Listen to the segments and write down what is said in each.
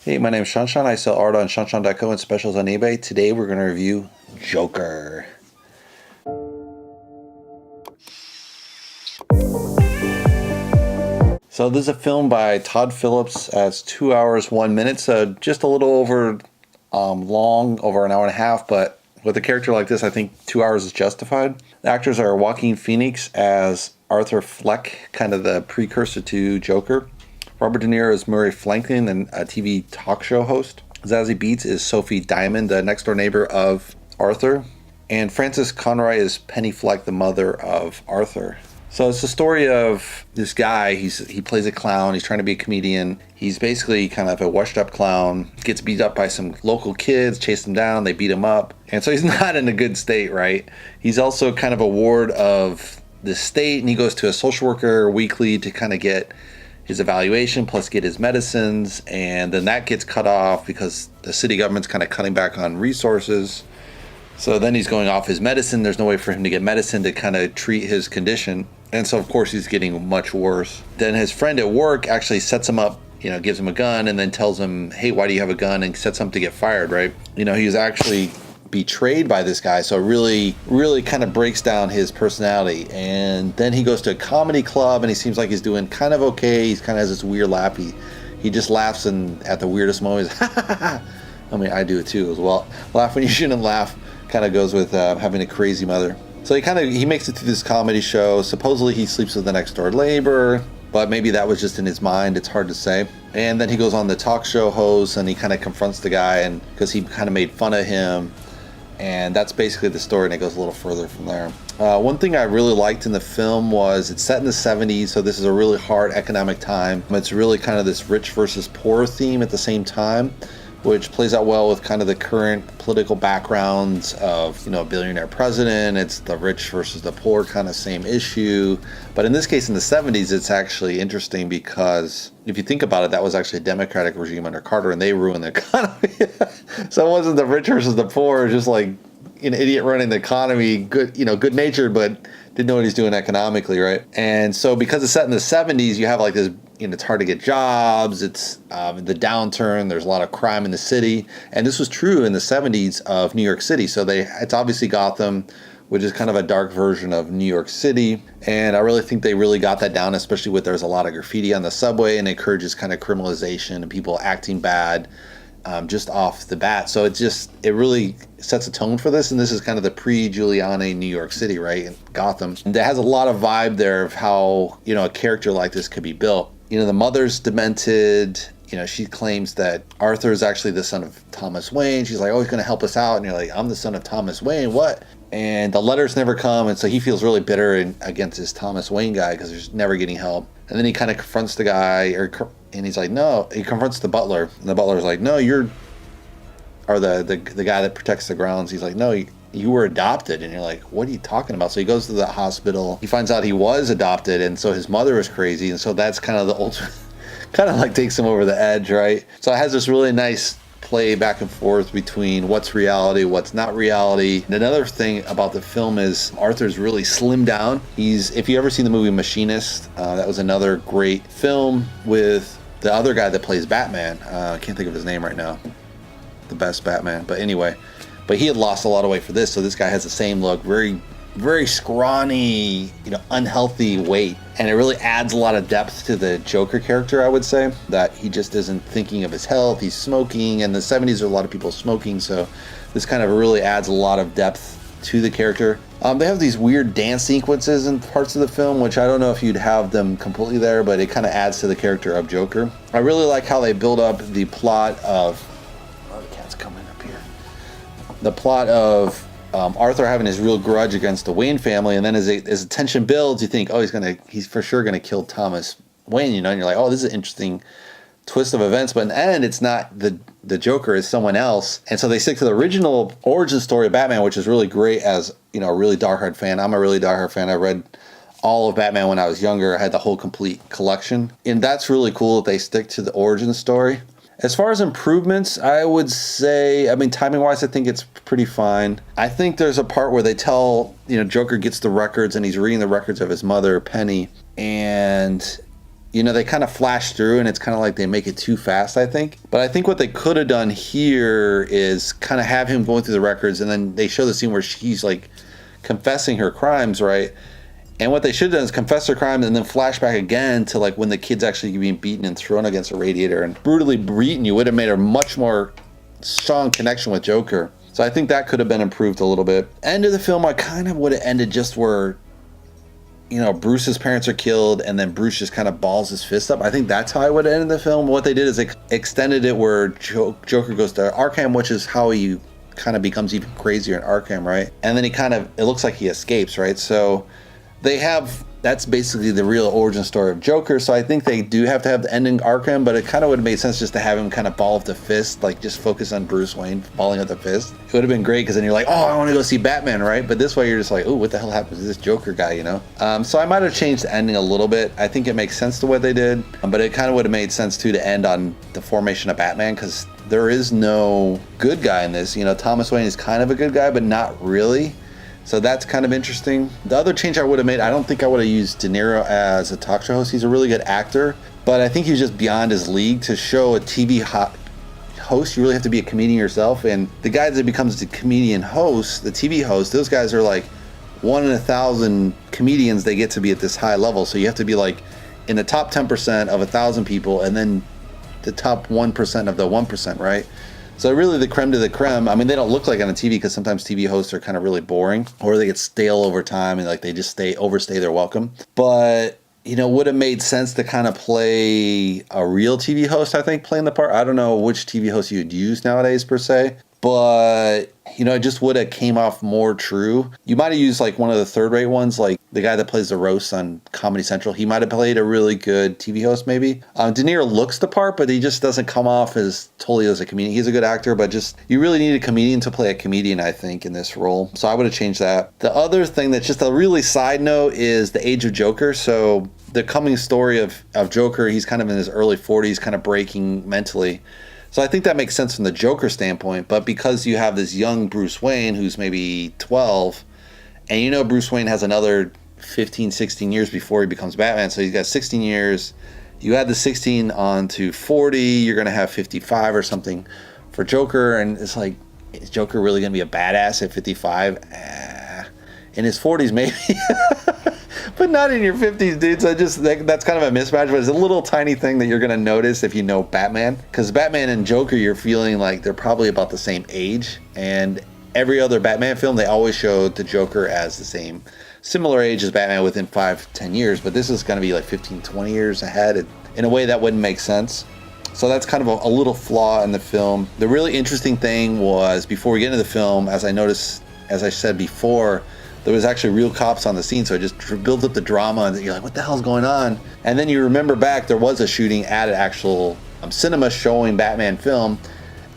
Hey, my name is ShawNshawN. I sell art on ShawNshawN.co and specials on eBay. Today we're going to review Joker. So this is a film by Todd Phillips. It's 2 hours, 1 minute, so just a little over long, over an hour and a half, but with a character like this, I think 2 hours is justified. The actors are Joaquin Phoenix as Arthur Fleck, kind of the precursor to Joker. Robert De Niro is Murray Franklin, and a TV talk show host. Zazie Beetz is Sophie Diamond, the next door neighbor of Arthur. And Frances Conroy is Penny Fleck, the mother of Arthur. So it's the story of this guy. He plays a clown. He's trying to be a comedian. He's basically kind of a washed up clown. Gets beat up by some local kids, chase him down. They beat him up. And so he's not in a good state, right? He's also kind of a ward of the state, and he goes to a social worker weekly to kind of get his evaluation plus get his medicines, and then that gets cut off because the city government's kind of cutting back on resources. So then he's going off his medicine. There's no way for him to get medicine to kind of treat his condition, and so of course he's getting much worse. Then his friend at work actually sets him up, gives him a gun and then tells him, hey, why do you have a gun, and sets him to get fired, right? He was actually betrayed by this guy, so really kind of breaks down his personality. And then he goes to a comedy club and he seems like he's doing kind of okay. He's kind of has this weird laugh. He just laughs, and at the weirdest moments, I mean, I do it too as well. Laugh when you shouldn't laugh kind of goes with having a crazy mother. So he makes it through this comedy show. Supposedly he sleeps with the next door neighbor, but maybe that was just in his mind. It's hard to say. And then he goes on the talk show host and he kind of confronts the guy, and because he kind of made fun of him. And that's basically the story, and it goes a little further from there. One thing I really liked in the film was it's set in the 70s, so this is a really hard economic time. It's really kind of this rich versus poor theme at the same time, which plays out well with kind of the current political backgrounds of, a billionaire president. It's the rich versus the poor kind of same issue. But in this case, in the 70s, it's actually interesting because if you think about it, that was actually a Democratic regime under Carter, and they ruined the economy. So it wasn't the rich versus the poor, just like an idiot running the economy, good natured, but didn't know what he's doing economically, right? And so because it's set in the 70s, you have like this, it's hard to get jobs. It's the downturn. There's a lot of crime in the city. And this was true in the 70s of New York City. So it's obviously Gotham, which is kind of a dark version of New York City. And I really think they really got that down, especially with there's a lot of graffiti on the subway, and it encourages kind of criminalization and people acting bad just off the bat. So it really sets a tone for this. And this is kind of the pre-Giuliani New York City, right? And Gotham. And it has a lot of vibe there of how, a character like this could be built. The mother's demented. She claims that Arthur is actually the son of Thomas Wayne. She's like, oh, he's going to help us out. And you're like, I'm the son of Thomas Wayne. What? And the letters never come. And so he feels really bitter against this Thomas Wayne guy because he's never getting help. And then he kind of confronts the guy, and he's like, no. He confronts the butler. And the butler's like, no, the guy that protects the grounds. He's like, no, you were adopted. And you're like, what are you talking about? So he goes to the hospital. He finds out he was adopted, and so his mother is crazy. And so that's kind of the ultimate, kind of like takes him over the edge, right? So it has this really nice play back and forth between what's reality, what's not reality. And another thing about the film is Arthur's really slimmed down. If you ever seen the movie Machinist, that was another great film with the other guy that plays Batman. I can't think of his name right now. The best Batman. But anyway, he had lost a lot of weight for this, so this guy has the same look, very, very scrawny, unhealthy weight. And it really adds a lot of depth to the Joker character, I would say, that he just isn't thinking of his health. He's smoking. In the 70s, there are a lot of people smoking, so this kind of really adds a lot of depth to the character. They have these weird dance sequences in parts of the film, which I don't know if you'd have them completely there, but it kind of adds to the character of Joker. I really like how they build up the plot of... Oh, the cat's coming up here. The plot of Arthur having his real grudge against the Wayne family, and then as the tension builds, you think, oh, he's for sure gonna kill Thomas Wayne, and you're like, oh, this is an interesting twist of events. But in the end, it's not the Joker, is someone else. And so they stick to the original origin story of Batman, which is really great as a really diehard fan. I'm a really diehard fan. I read all of Batman when I was younger. I had the whole complete collection, and that's really cool that they stick to the origin story. As far as improvements, I would say, timing-wise, I think it's pretty fine. I think there's a part where they tell, Joker gets the records, and he's reading the records of his mother, Penny, and you know, they kind of flash through and it's kind of like they make it too fast, I think. But I think what they could have done here is kind of have him going through the records, and then they show the scene where she's like confessing her crimes, right? And what they should have done is confess her crime and then flash back again to like when the kid's actually being beaten and thrown against a radiator and brutally beaten. You would have made a much more strong connection with Joker. So I think that could have been improved a little bit. End of the film, I kind of would have ended just where, you know, Bruce's parents are killed and then Bruce just kind of balls his fist up. I think that's how I would have ended the film. What they did is they extended it where Joker goes to Arkham, which is how he kind of becomes even crazier in Arkham, right? And then he kind of, it looks like he escapes, right? So they have, that's basically the real origin story of Joker. So I think they do have to have the ending Arkham, but it kind of would have made sense just to have him kind of ball up the fist, like just focus on Bruce Wayne balling up the fist. It would have been great because then you're like, oh, I want to go see Batman, right? But this way you're just like, oh, what the hell happened to this Joker guy, you know? So I might have changed the ending a little bit. I think it makes sense to what they did, but it kind of would have made sense too to end on the formation of Batman, because there is no good guy in this. You know, Thomas Wayne is kind of a good guy, but not really. So that's kind of interesting. The other change I would have made, I don't think I would have used De Niro as a talk show host. He's a really good actor, but I think he's just beyond his league. To show a TV host, you really have to be a comedian yourself. And the guy that becomes the comedian host, the TV host, those guys are like 1 in 1,000 comedians they get to be at this high level. So you have to be like in the top 10% of 1,000 people and then the top 1% of the 1%, right? So really the creme de la creme. I mean, they don't look like on a TV because sometimes TV hosts are kind of really boring or they get stale over time and like they just overstay their welcome. But, you know, would have made sense to kind of play a real TV host, I think, playing the part. I don't know which TV host you'd use nowadays per se, but, you know, it just would have came off more true. You might have used like one of the third-rate ones, like the guy that plays the roast on Comedy Central. He might have played a really good TV host, maybe. De Niro looks the part, but he just doesn't come off as totally as a comedian. He's a good actor, but just you really need a comedian to play a comedian, I think, in this role. So I would have changed that. The other thing that's just a really side note is the age of Joker. So the coming story of Joker, he's kind of in his early 40s, kind of breaking mentally. So I think that makes sense from the Joker standpoint, but because you have this young Bruce Wayne who's maybe 12, and you know Bruce Wayne has another 15, 16 years before he becomes Batman, so he's got 16 years. You add the 16 on to 40, you're going to have 55 or something for Joker, and it's like, is Joker really going to be a badass at 55? In his 40s, maybe. But not in your 50s, dude. So that's kind of a mismatch, but it's a little tiny thing that you're going to notice if you know Batman. Because Batman and Joker, you're feeling like they're probably about the same age. And every other Batman film, they always showed the Joker as the same, similar age as Batman within 5-10 years. But this is going to be like 15-20 years ahead. In a way that wouldn't make sense. So that's kind of a little flaw in the film. The really interesting thing was, before we get into the film, as I noticed, as I said before, there was actually real cops on the scene, so it just builds up the drama, and you're like, what the hell's going on? And then you remember back, there was a shooting at an actual cinema showing Batman film,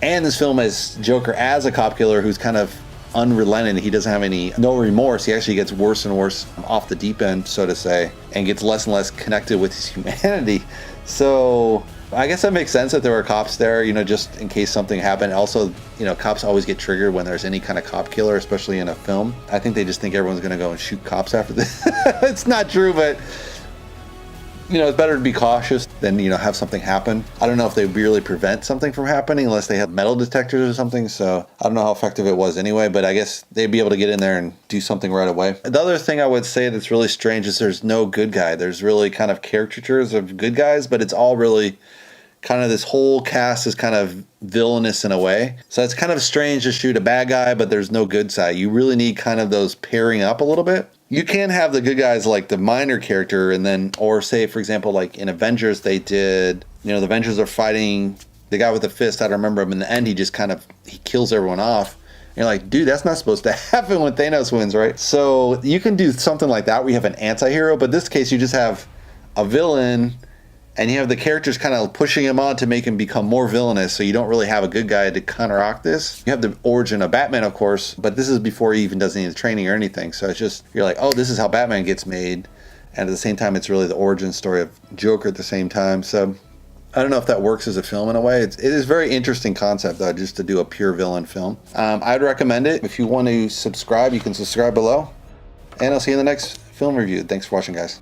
and this film has Joker as a cop killer who's kind of unrelenting. He doesn't have no remorse. He actually gets worse and worse off the deep end, so to say, and gets less and less connected with his humanity. So I guess that makes sense that there were cops there, you know, just in case something happened. Also, you know, cops always get triggered when there's any kind of cop killer, especially in a film. I think they just think everyone's going to go and shoot cops after this. It's not true, but, you know, it's better to be cautious than, you know, have something happen. I don't know if they really prevent something from happening unless they have metal detectors or something. So I don't know how effective it was anyway, but I guess they'd be able to get in there and do something right away. The other thing I would say that's really strange is there's no good guy. There's really kind of caricatures of good guys, but it's all really kind of, this whole cast is kind of villainous in a way. So it's kind of strange to shoot a bad guy, but there's no good side. You really need kind of those pairing up a little bit. You can have the good guys like the minor character, and then, or say, for example, like in Avengers, they did, you know, the Avengers are fighting the guy with the fist. I don't remember him. In the end, he kills everyone off. And you're like, dude, that's not supposed to happen when Thanos wins, right? So you can do something like that where you have an anti-hero, but in this case, you just have a villain, and you have the characters kind of pushing him on to make him become more villainous, so you don't really have a good guy to counteract this. You have the origin of Batman, of course, but this is before he even does any of the training or anything. So it's just, you're like, oh, this is how Batman gets made. And at the same time, it's really the origin story of Joker at the same time. So I don't know if that works as a film in a way. It is a very interesting concept, though, just to do a pure villain film. I'd recommend it. If you want to subscribe, you can subscribe below. And I'll see you in the next film review. Thanks for watching, guys.